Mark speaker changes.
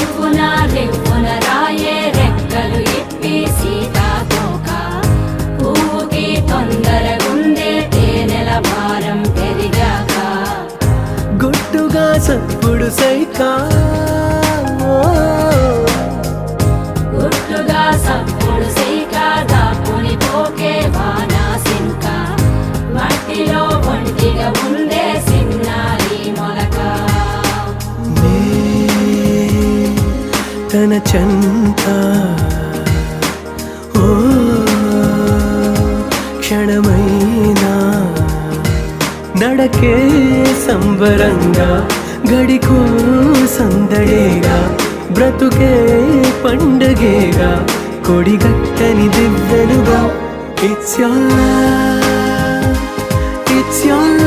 Speaker 1: రివ్వున రివ్వున రాయే రెక్కలు ఇప్పి సీతాకోక పువ్వుకి తొందరగుందే తేనెల భారం పెరిగాక
Speaker 2: గుట్టుగా సప్పుడు సైకా
Speaker 1: గుట్టుగా సప్పుడు సైక దాపుని పోకే వానా సింక మట్టిలో ఒంటిగా ఉందే సిన్నారి మొలక
Speaker 2: తన చెంత ఓ క్షణమైనా నడకే సంబరంగా గడికో సందడేగా బ్రతుకే పండగేగా కొడిగట్టని దివ్వెనుగా ఇట్స్ your